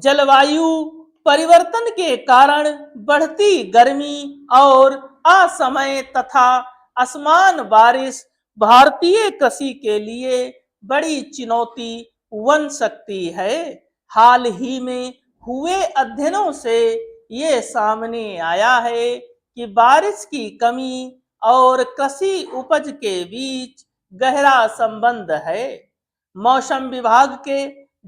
जलवायु परिवर्तन के कारण बढ़ती गर्मी और असमय तथा असमान बारिश भारतीय कृषि के लिए बड़ी चुनौती बन सकती है। हाल ही में हुए अध्ययनों से ये सामने आया है कि बारिश की कमी और कृषि उपज के बीच गहरा संबंध है। मौसम विभाग के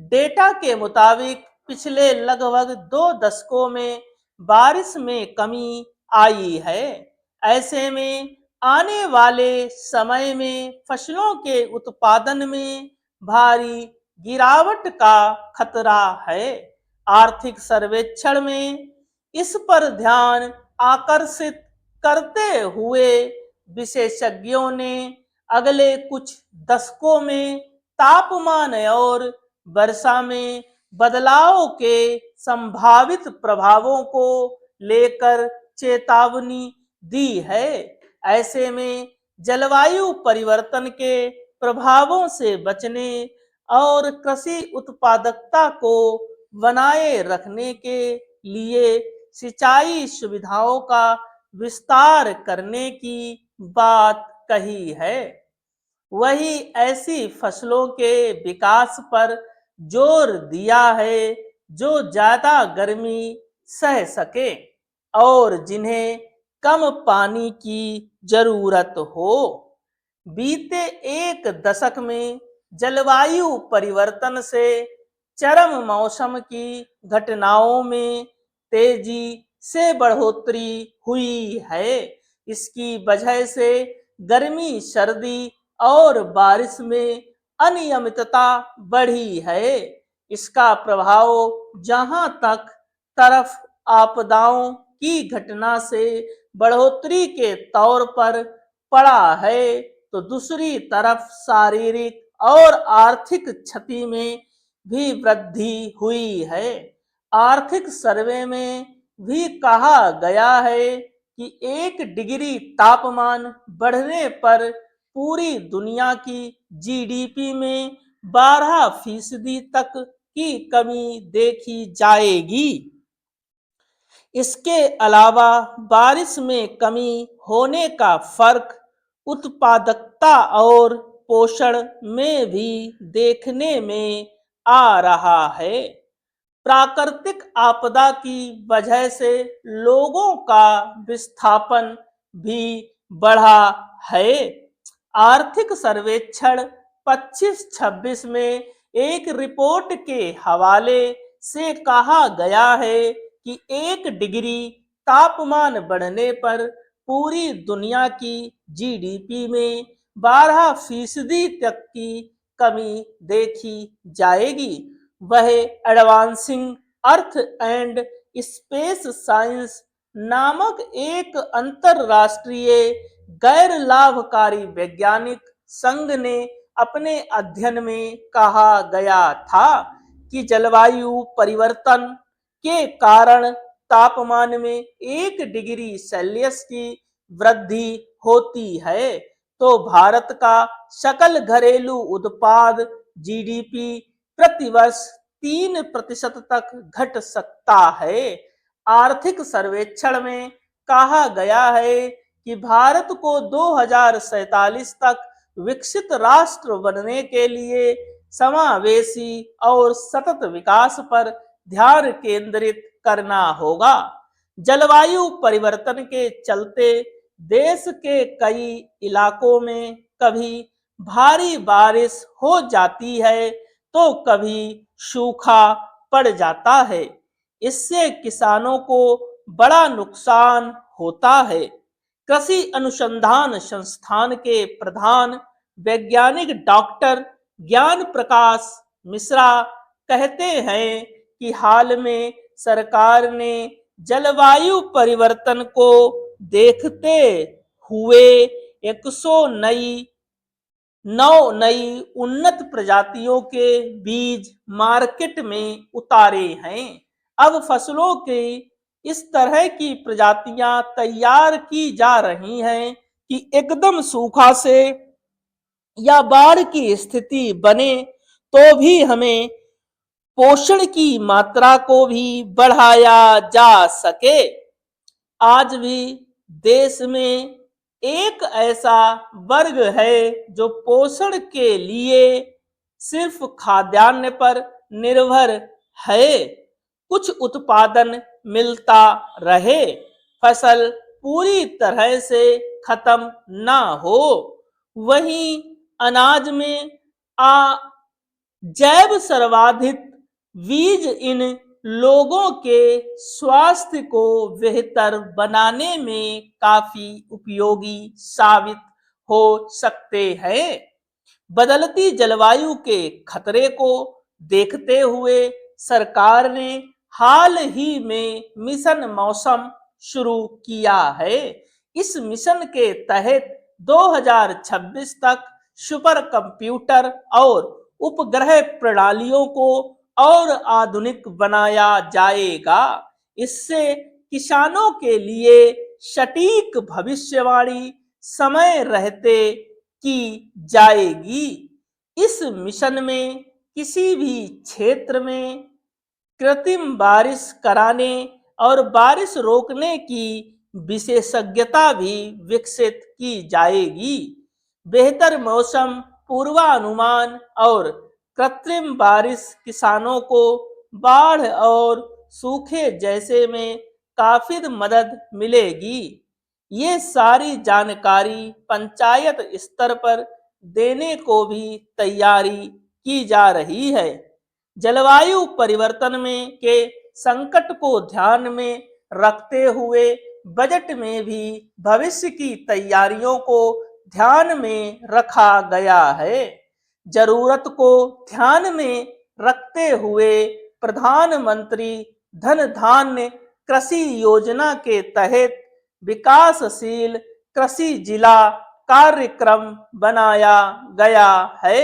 डेटा के मुताबिक पिछले लगभग 2 दशकों में बारिश में कमी आई है। ऐसे में आने वाले समय में फसलों के उत्पादन में भारी गिरावट का खतरा है। आर्थिक सर्वेक्षण में इस पर ध्यान आकर्षित करते हुए विशेषज्ञों ने अगले कुछ दशकों में तापमान और वर्षा में बदलाव के संभावित प्रभावों को लेकर चेतावनी दी है। ऐसे में जलवायु परिवर्तन के प्रभावों से बचने और कृषि उत्पादकता को बनाए रखने के लिए सिंचाई सुविधाओं का विस्तार करने की बात कही है। वही ऐसी फसलों के विकास पर जोर दिया है जो ज्यादा गर्मी सह सके और जिन्हें कम पानी की जरूरत हो। बीते एक दशक में जलवायु परिवर्तन से चरम मौसम की घटनाओं में तेजी से बढ़ोतरी हुई है। इसकी वजह से गर्मी, सर्दी और बारिश में अनियमितता बढ़ी है। इसका प्रभाव जहां तक तरफ आपदाओं की घटना से बढ़ोतरी के तौर पर पड़ा है, तो दूसरी तरफ शारीरिक और आर्थिक क्षति में भी वृद्धि हुई है। आर्थिक सर्वे में भी कहा गया है कि 1 डिग्री तापमान बढ़ने पर पूरी दुनिया की जीडीपी में 12% तक की कमी देखी जाएगी। इसके अलावा बारिश में कमी होने का फर्क उत्पादकता और पोषण में भी देखने में आ रहा है। प्राकृतिक आपदा की वजह से लोगों का विस्थापन भी बढ़ा है। आर्थिक सर्वेक्षण 25-26 में एक रिपोर्ट के हवाले से कहा गया है कि 1 डिग्री तापमान बढ़ने पर पूरी दुनिया की जीडीपी में 12% तक की कमी देखी जाएगी। वह advancing earth and space science नामक एक अंतरराष्ट्रीय गैर लाभकारी वैज्ञानिक संघ ने अपने अध्ययन में कहा गया था कि जलवायु परिवर्तन के कारण तापमान में 1 डिग्री सेल्सियस की वृद्धि होती है, तो भारत का सकल घरेलू उत्पाद जीडीपी प्रतिवर्ष 3% तक घट सकता है। आर्थिक सर्वेक्षण में कहा गया है कि भारत को 2047 तक विकसित राष्ट्र बनने के लिए समावेशी और सतत विकास पर ध्यान केंद्रित करना होगा। जलवायु परिवर्तन के चलते देश के कई इलाकों में कभी भारी बारिश हो जाती है तो कभी सूखा पड़ जाता है। इससे किसानों को बड़ा नुकसान होता है। कृषि अनुसंधान संस्थान के प्रधान वैज्ञानिक डॉक्टर ज्ञान प्रकाश मिश्रा कहते हैं कि हाल में सरकार ने जलवायु परिवर्तन को देखते हुए 109 नई उन्नत प्रजातियों के बीज मार्केट में उतारे हैं। अब फसलों के इस तरह की प्रजातियां तैयार की जा रही हैं कि एकदम सूखा से या बाढ़ की स्थिति बने तो भी हमें पोषण की मात्रा को भी बढ़ाया जा सके। आज भी देश में एक ऐसा वर्ग है जो पोषण के लिए सिर्फ खाद्यान्न पर निर्भर है। कुछ उत्पादन मिलता रहे, फसल पूरी तरह से खत्म ना हो। वहीं अनाज में आ जैव सर्वाधिक बीज इन लोगों के स्वास्थ्य को बेहतर बनाने में काफी उपयोगी साबित हो सकते हैं। बदलती जलवायु के खतरे को देखते हुए सरकार ने हाल ही में मिशन मौसम शुरू किया है। इस मिशन के तहत 2026 तक सुपर कंप्यूटर और उपग्रह प्रणालियों को और आधुनिक बनाया जाएगा। इससे किसानों के लिए सटीक भविष्यवाणी समय रहते की जाएगी। इस मिशन में किसी भी क्षेत्र में कृत्रिम बारिश कराने और बारिश रोकने की विशेषज्ञता भी विकसित की जाएगी। बेहतर मौसम पूर्वानुमान और कृत्रिम बारिश किसानों को बाढ़ और सूखे जैसे में काफी मदद मिलेगी। ये सारी जानकारी पंचायत स्तर पर देने को भी तैयारी की जा रही है। जलवायु परिवर्तन में के संकट को ध्यान में रखते हुए बजट में भी भविष्य की तैयारियों को ध्यान में रखा गया है। जरूरत को ध्यान में रखते हुए प्रधानमंत्री धन धान्य कृषि योजना के तहत विकासशील कृषि जिला कार्यक्रम बनाया गया है।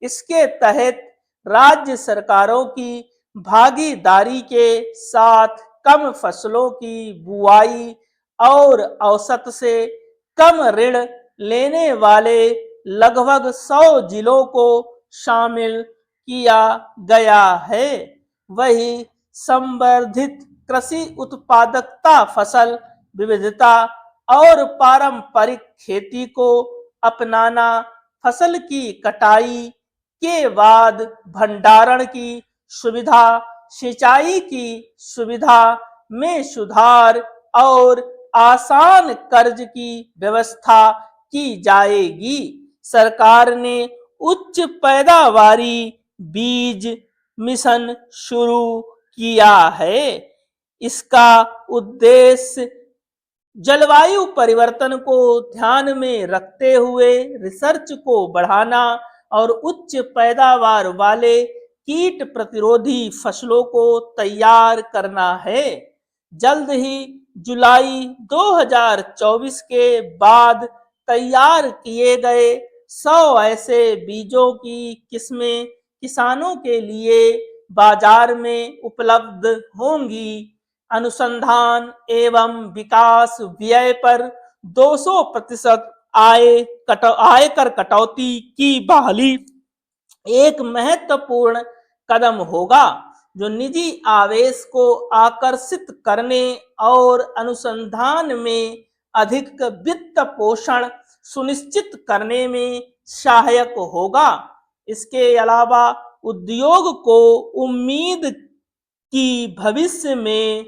इसके तहत राज्य सरकारों की भागीदारी के साथ कम फसलों की बुआई और औसत से कम ऋण लेने वाले लगभग 100 जिलों को शामिल किया गया है। वही संवर्धित कृषि उत्पादकता, फसल विविधता और पारंपरिक खेती को अपनाना, फसल की कटाई के बाद भंडारण की सुविधा, सिंचाई की सुविधा में सुधार और आसान कर्ज की व्यवस्था की जाएगी। सरकार ने उच्च पैदावारी बीज मिशन शुरू किया है। इसका उद्देश्य जलवायु परिवर्तन को ध्यान में रखते हुए रिसर्च को बढ़ाना और उच्च पैदावार वाले कीट प्रतिरोधी फसलों को तैयार करना है। जल्द ही जुलाई 2024 के बाद तैयार किए गए 100 ऐसे बीजों की किस्में किसानों के लिए बाजार में उपलब्ध होंगी। अनुसंधान एवं विकास व्यय पर 200% आयकर कटौती की बहाली एक महत्वपूर्ण कदम होगा, जो निजी आवेश को आकर्षित करने और अनुसंधान में अधिक वित्त पोषण सुनिश्चित करने में सहायक होगा। इसके अलावा उद्योग को उम्मीद कि भविष्य में